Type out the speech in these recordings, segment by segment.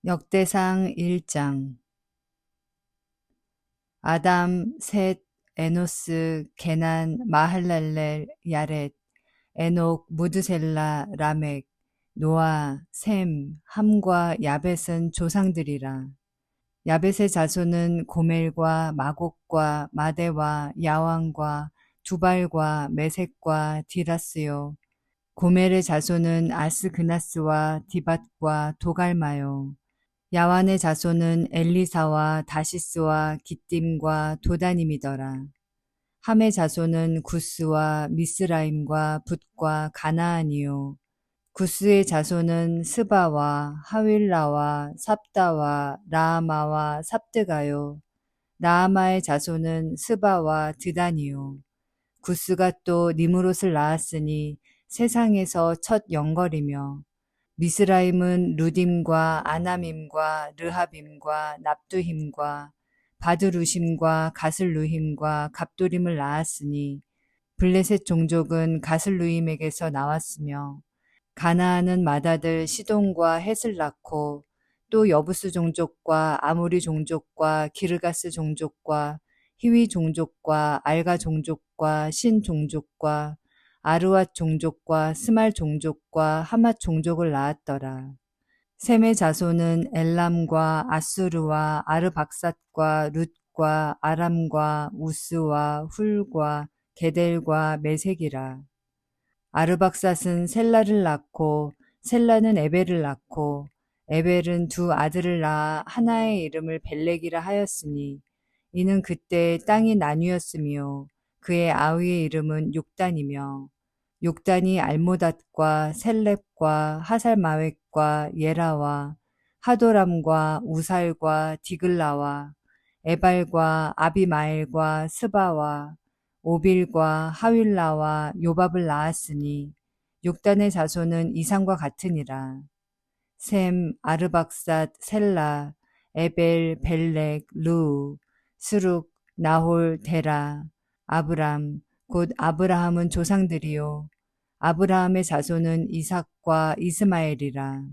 역대상 1장. 아담, 셋, 에노스, 게난, 마할랄렐, 야렛, 에녹, 무드셀라, 라멕, 노아, 셈, 함과 야벳은 조상들이라. 야벳의 자손은 고멜과 마곡과 마대와 야왕과 두발과 메색과 디라스요. 고멜의 자손은 아스그나스와 디밧과 도갈마요. 야완의 자손은 엘리사와 다시스와 기띔과 도다님이더라. 함의 자손은 구스와 미스라임과 붓과 가나안이요. 구스의 자손은 스바와 하윌라와 삽다와 라아마와 삽드가요. 라아마의 자손은 스바와 드단이요. 구스가 또 니무롯을 낳았으니 세상에서 첫 영걸이며 미스라임은 루딤과 아남임과 르하빔과 납두힘과 바드루심과 가슬루힘과 갑도림을 낳았으니 블레셋 종족은 가슬루임에게서 나왔으며 가나안은 맏아들 시돈과 헷을 낳고 또 여부스 종족과 아모리 종족과 기르가스 종족과 히위 종족과 알가 종족과 신 종족과 아르왓 종족과 스말 종족과 하맛 종족을 낳았더라. 셈의 자손은 엘람과 아수르와 아르박삿과 룻과 아람과 우스와 훌과 게델과 메색이라. 아르박삿은 셀라를 낳고 셀라는 에벨을 낳고 에벨은 두 아들을 낳아 하나의 이름을 벨렉이라 하였으니 이는 그때 땅이 나뉘었으며 그의 아우의 이름은 욕단이며 욕단이 알모닷과 셀렙과 하살마웻과 예라와 하도람과 우살과 디글라와 에발과 아비마엘과 스바와 오빌과 하윌라와 요밥을 낳았으니 욕단의 자손은 이상과 같으니라. 셈, 아르박삿, 셀라, 에벨, 벨렉, 루, 스룩, 나홀, 데라, 아브람, 곧 아브라함은 조상들이요. 아브라함의 자손은 이삭과 이스마엘이라.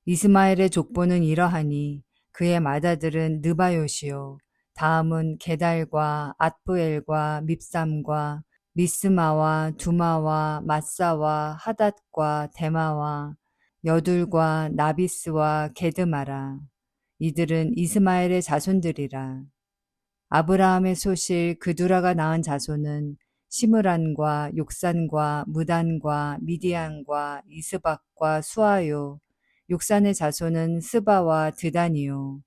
이스마엘의 족보는 이러하니 그의 맏아들은 느바요시요. 다음은 게달과 앗부엘과 밉삼과 미스마와 두마와 마사와 하닷과 데마와 여둘과 나비스와 게드마라. 이들은 이스마엘의 자손들이라. 아브라함의 소실 그두라가 낳은 자손은 시므란과 욕산과 무단과 미디안과 이스박과 수아요. 욕산의 자손은 스바와 드단이요.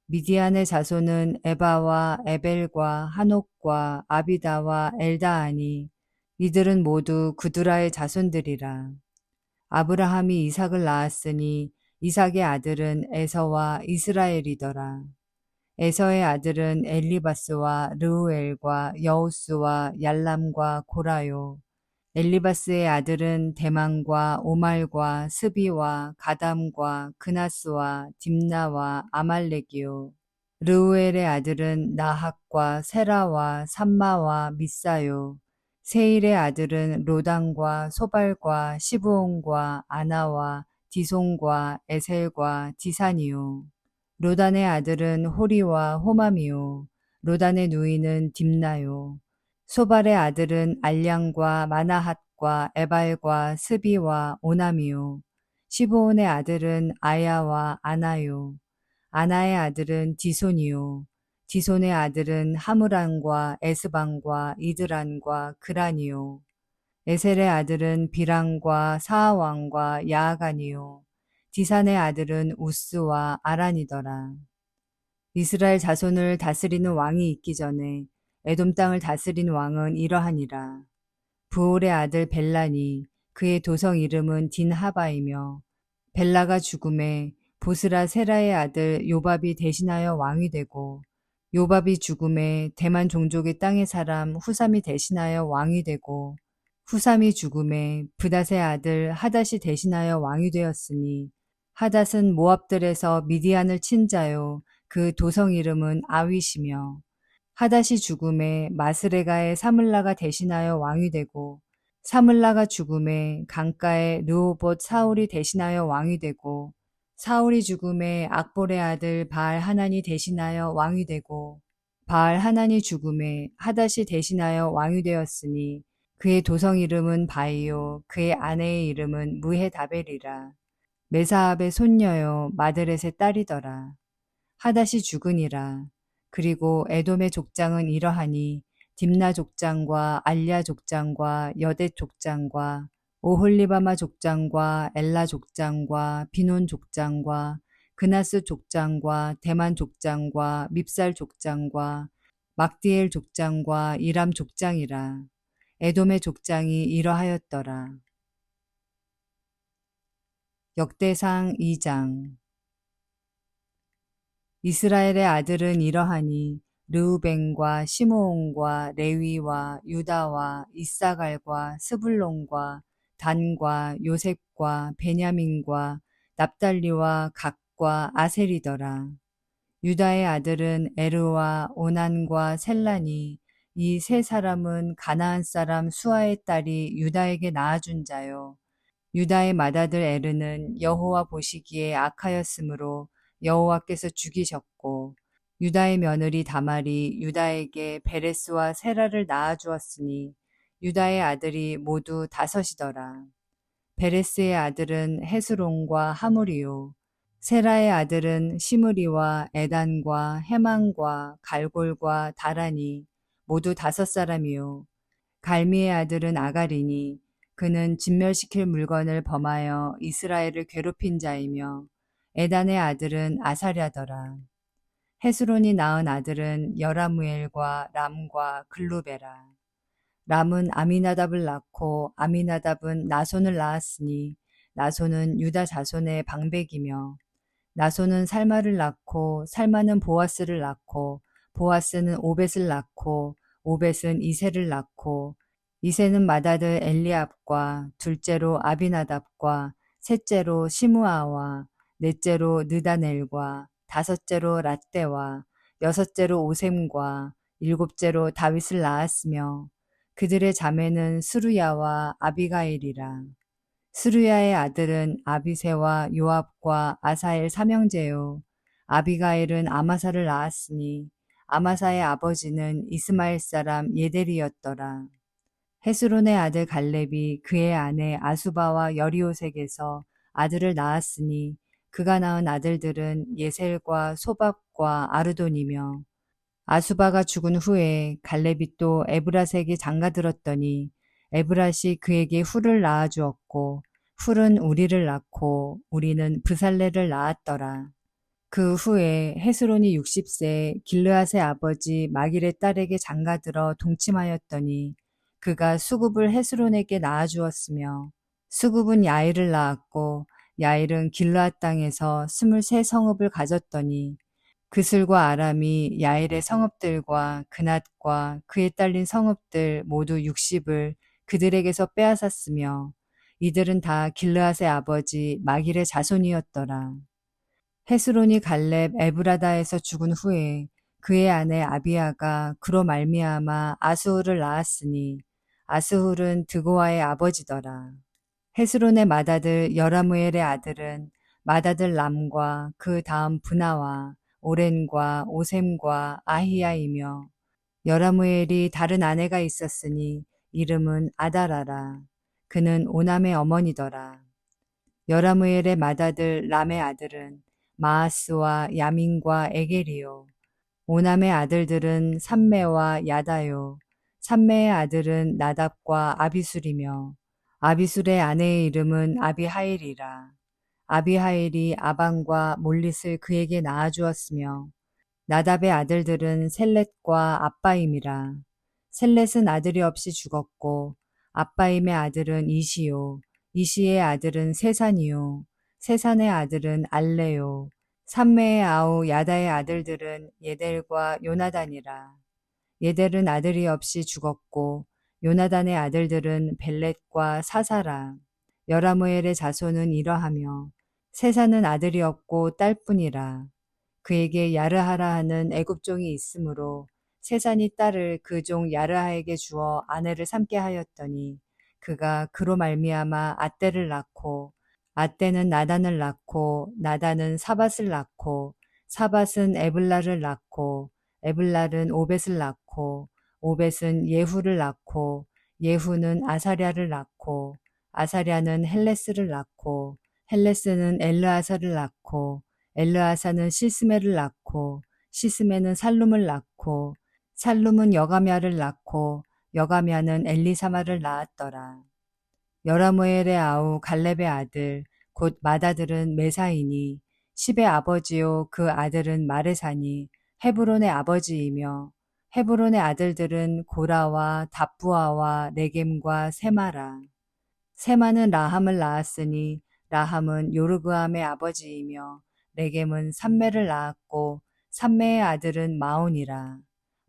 미디안의 자손은 에바와 에벨과 한옥과 아비다와 엘다하니 이들은 모두 그두라의 자손들이라. 아브라함이 이삭을 낳았으니 이삭의 아들은 에서와 이스라엘이더라. 에서의 아들은 엘리바스와 르우엘과 여우스와 얄람과 고라요. 엘리바스의 아들은 대만과 오말과 스비와 가담과 그나스와 딥나와 아말렉이요. 르우엘의 아들은 나학과 세라와 삼마와 미사요. 세일의 아들은 로단과 소발과 시브온과 아나와 디손과 에셀과 디산이요. 로단의 아들은 호리와 호맘이요. 로단의 누이는 딥나요. 소발의 아들은 알량과 마나핫과 에발과 스비와 오남이요. 시브온의 아들은 아야와 아나요. 아나의 아들은 디손이요. 디손의 아들은 하무란과 에스방과 이드란과 그란이요. 에셀의 아들은 비랑과 사하왕과 야아간이요. 디산의 아들은 우스와 아란이더라. 이스라엘 자손을 다스리는 왕이 있기 전에 에돔 땅을 다스린 왕은 이러하니라. 부올의 아들 벨라니 그의 도성 이름은 딘하바이며 벨라가 죽음에 보스라 세라의 아들 요밥이 대신하여 왕이 되고 요밥이 죽음에 대만 종족의 땅의 사람 후삼이 대신하여 왕이 되고 후삼이 죽음에 브닷의 아들 하닷이 대신하여 왕이 되었으니 하닷은 모압들에서 미디안을 친 자요 그 도성 이름은 아윗이며 하닷이 죽음에 마스레가의 사물라가 대신하여 왕이 되고 사물라가 죽음에 강가의 르호봇 사울이 대신하여 왕이 되고 사울이 죽음에 악볼의 아들 바알 하난이 대신하여 왕이 되고 바알 하난이 죽음에 하닷이 대신하여 왕이 되었으니 그의 도성 이름은 바이요 그의 아내의 이름은 무헤다벨이라. 메사압의 손녀요 마드렛의 딸이더라. 하닷이 죽으니라. 그리고 에돔의 족장은 이러하니 딥나 족장과 알랴 족장과 여댓 족장과 오홀리바마 족장과 엘라 족장과 비논 족장과 그나스 족장과 대만 족장과 밉살 족장과 막디엘 족장과 이람 족장이라. 에돔의 족장이 이러하였더라. 역대상 2장. 이스라엘의 아들은 이러하니 르우벤과 시므온과 레위와 유다와 이사갈과 스불론과 단과 요셉과 베냐민과 납달리와 각과 아셀이더라. 유다의 아들은 에르와 오난과 셀라니 이 세 사람은 가나안 사람 수아의 딸이 유다에게 낳아준 자요. 유다의 맏아들 에르는 여호와 보시기에 악하였으므로 여호와께서 죽이셨고 유다의 며느리 다말이 유다에게 베레스와 세라를 낳아주었으니 유다의 아들이 모두 다섯이더라. 베레스의 아들은 헤스론과 하물이요 세라의 아들은 시므리와 에단과 헤만과 갈골과 다라니 모두 다섯 사람이요 갈미의 아들은 아가리니 그는 진멸시킬 물건을 범하여 이스라엘을 괴롭힌 자이며 에단의 아들은 아사랴더라. 헤스론이 낳은 아들은 여라무엘과 람과 글루베라. 람은 아미나답을 낳고 아미나답은 나손을 낳았으니 나손은 유다 자손의 방백이며 나손은 살마를 낳고 살마는 보아스를 낳고 보아스는 오벳을 낳고 오벳은 이세를 낳고 이세는 맏아들 엘리압과 둘째로 아비나답과 셋째로 시므아와 넷째로 느다넬과 다섯째로 랏대와 여섯째로 오셈과 일곱째로 다윗을 낳았으며 그들의 자매는 스루야와 아비가일이라. 스루야의 아들은 아비새와 요압과 아사엘 삼형제요. 아비가일은 아마사를 낳았으니 아마사의 아버지는 이스마엘 사람 예델이었더라. 헤스론의 아들 갈렙이 그의 아내 아수바와 여리오색에서 아들을 낳았으니 그가 낳은 아들들은 예셀과 소밥과 아르돈이며 아수바가 죽은 후에 갈렙이 또 에브라스에게 장가들었더니 에브라시 그에게 훌을 낳아주었고 훌은 우리를 낳고 우리는 브살레를 낳았더라. 그 후에 헤스론이 60세 길르앗의 아버지 마길의 딸에게 장가들어 동침하였더니 그가 수굽을 헤스론에게 낳아주었으며 수굽은 야일을 낳았고 야일은 길르앗 땅에서 23성읍을 가졌더니 그슬과 아람이 야일의 성읍들과 그낫과 그에 딸린 성읍들 모두 60을 그들에게서 빼앗았으며 이들은 다 길르앗의 아버지 마길의 자손이었더라. 헤스론이 갈렙 에브라다에서 죽은 후에 그의 아내 아비아가 그로 말미암아 아스훌을 낳았으니 아스훌은 드고아의 아버지더라. 헤스론의 맏아들 여라무엘의 아들은 맏아들 람과 그 다음 브나와 오렌과 오셈과 아히야이며 여라무엘이 다른 아내가 있었으니 이름은 아다라라. 그는 오남의 어머니더라. 여라무엘의 맏아들 람의 아들은 마아스와 야민과 에겔이요. 오남의 아들들은 삼매와 야다요. 삼매의 아들은 나답과 아비술이며 아비술의 아내의 이름은 아비하일이라. 아비하일이 아방과 몰릿을 그에게 낳아주었으며 나답의 아들들은 셀렛과 아빠임이라. 셀렛은 아들이 없이 죽었고 아빠임의 아들은 이시요. 이시의 아들은 세산이요. 세산의 아들은 알레요. 삼매의 아우 야다의 아들들은 예델과 요나단이라. 예델은 아들이 없이 죽었고 요나단의 아들들은 벨렛과 사사라. 여라무엘의 자손은 이러하며 세산은 아들이 없고 딸뿐이라. 그에게 야르하라 하는 애굽종이 있으므로 세산이 딸을 그 종 야르하에게 주어 아내를 삼게 하였더니 그가 그로 말미암아 앗대를 낳고 아떼는 나단을 낳고 나단은 사밧을 낳고 사밧은 에블라를 낳고 에블랄은 오벳을 낳고 오벳은 예후를 낳고 예후는 아사랴를 낳고 아사랴는 헬레스를 낳고 헬레스는 엘르아사를 낳고 엘르아사는 시스메를 낳고 시스메는 살룸을 낳고 살룸은 여가미아를 낳고 여가미아는 엘리사마를 낳았더라. 여라무엘의 아우 갈렙의 아들 곧 맏아들은 메사이니 십의 아버지요 그 아들은 마레사니 헤브론의 아버지이며 헤브론의 아들들은 고라와 답부아와 레겜과 세마라. 세마는 라함을 낳았으니 라함은 요르그암의 아버지이며 레겜은 삼매를 낳았고 삼매의 아들은 마온이라.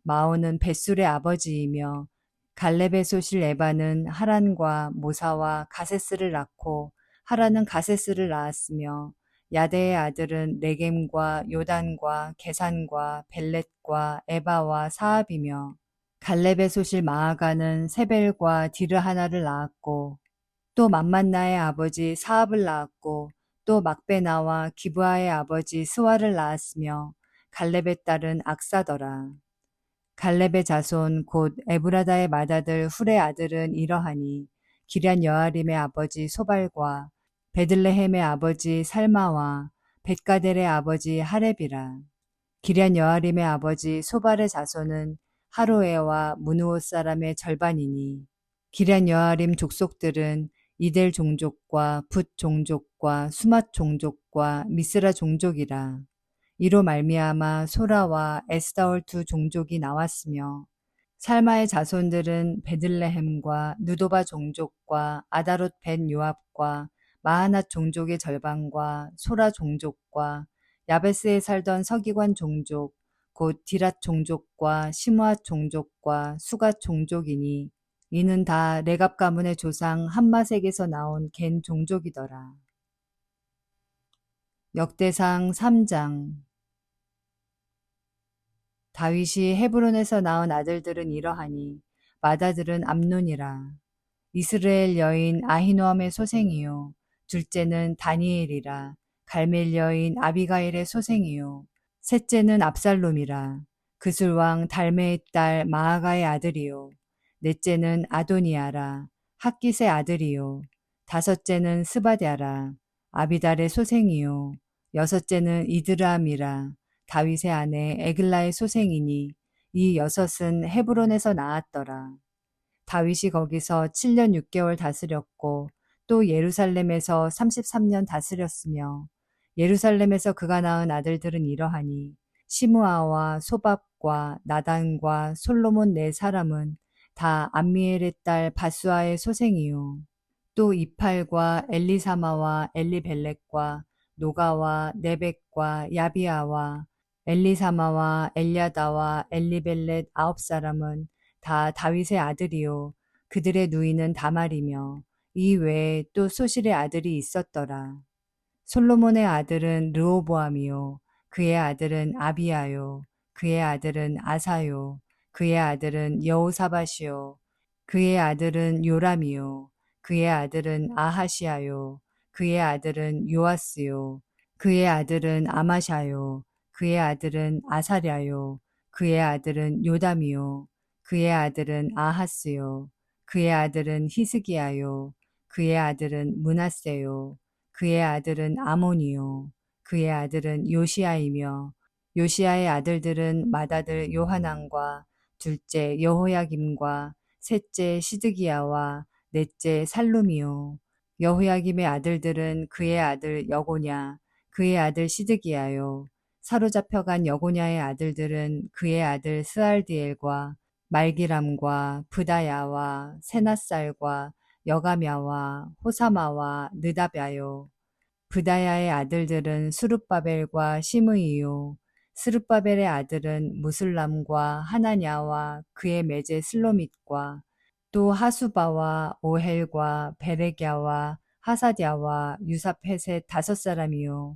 마온은 벳술의 아버지이며 갈렙의 소실 에바는 하란과 모사와 가세스를 낳고 하란은 가세스를 낳았으며 야데의 아들은 레겜과 요단과 게산과 벨렛과 에바와 사압이며 갈렙의 소실 마아가는 세벨과 디르하나를 낳았고 또 맘만나의 아버지 사압을 낳았고 또 막베나와 기브아의 아버지 스와를 낳았으며 갈렙의 딸은 악사더라. 갈렙의 자손 곧 에브라다의 맏아들 훌의 아들은 이러하니 기럇 여아림의 아버지 소발과 베들레헴의 아버지 살마와 벳가델의 아버지 하렙이라. 기럇 여아림의 아버지 소발의 자손은 하로에와 무누옷 사람의 절반이니 기럇 여아림 족속들은 이델 종족과 붓 종족과 수맛 종족과 미스라 종족이라. 이로 말미암아 소라와 에스다올 두 종족이 나왔으며 살마의 자손들은 베들레헴과 누도바 종족과 아다롯 벤 요압과 마하낫 종족의 절반과 소라 종족과 야베스에 살던 서기관 종족 곧 디랏 종족과 시므앗 종족과 수갓 종족이니 이는 다 레갑 가문의 조상 함마색에서 나온 겐 종족이더라. 역대상 3장. 다윗이 헤브론에서 낳은 아들들은 이러하니 맏아들은 암논이라. 이스라엘 여인 아히노암의 소생이요 둘째는 다니엘이라. 갈멜 여인 아비가일의 소생이요 셋째는 압살롬이라. 그술왕 달메의 딸 마아가의 아들이요 넷째는 아도니아라. 핫깃의 아들이요 다섯째는 스바랴라. 아비달의 소생이요 여섯째는 이드람이라. 다윗의 아내 에글라의 소생이니 이 여섯은 헤브론에서 낳았더라. 다윗이 거기서 7년 6개월 다스렸고 또 예루살렘에서 33년 다스렸으며 예루살렘에서 그가 낳은 아들들은 이러하니 시므아와 소밥과 나단과 솔로몬 네 사람은 다 암미엘의 딸 바수아의 소생이요 또 이팔과 엘리사마와 엘리벨렉과 노가와 네벡과 야비아와 엘리사마와 엘야다와 엘리벨렛 9사람은 다 다윗의 아들이요 그들의 누이는 다말이며 이 외에 또 소실의 아들이 있었더라. 솔로몬의 아들은 르호보암이요 그의 아들은 아비야요 그의 아들은 아사요 그의 아들은 여호사밧이요 그의 아들은 요람이요 그의 아들은 아하시아요 그의 아들은 요아스요 그의 아들은 아마샤요 그의 아들은 아사랴요 그의 아들은 요담이요 그의 아들은 아하스요 그의 아들은 히스기야요 그의 아들은 므낫세요 그의 아들은 아몬이요 그의 아들은 요시아이며 요시아의 아들들은 맏아들 요하난과 둘째 여호야김과 셋째 시드기야와 넷째 살룸이요 여호야김의 아들들은 그의 아들 여고냐 그의 아들 시드기야요 사로잡혀간 여고냐의 아들들은 그의 아들 스알디엘과 말기람과 브다야와 세낫살과 여가мя와 호사마와 느다랴요 브다야의 아들들은 수룹바벨과 시므이요 스룹바벨의 아들은 무슬람과 하나냐와 그의 매제 슬로밋과 또 하수바와 오헬과 베레갸와 하사랴와 유사펫의 5사람이요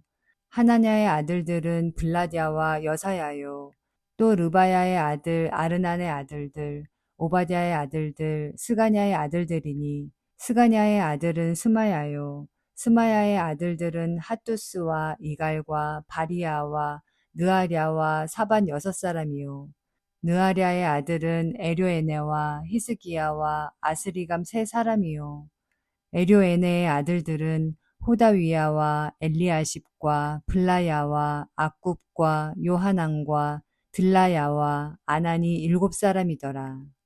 하나냐의 아들들은 블라랴와 여사야요 또 르바야의 아들 아르난의 아들들 오바댜의 아들들 스가냐의 아들들이니 스가냐의 아들은 스마야요 스마야의 아들들은 핫두스와 이갈과 바리야와 느아랴와 사반 6사람이요. 느아랴의 아들은 에료에네와 히스기야와 아스리감 3사람이요. 에료에네의 아들들은 호다위야와 엘리아십과 블라야와 악굽과 요하난과 들라야와 아난이 7사람이더라.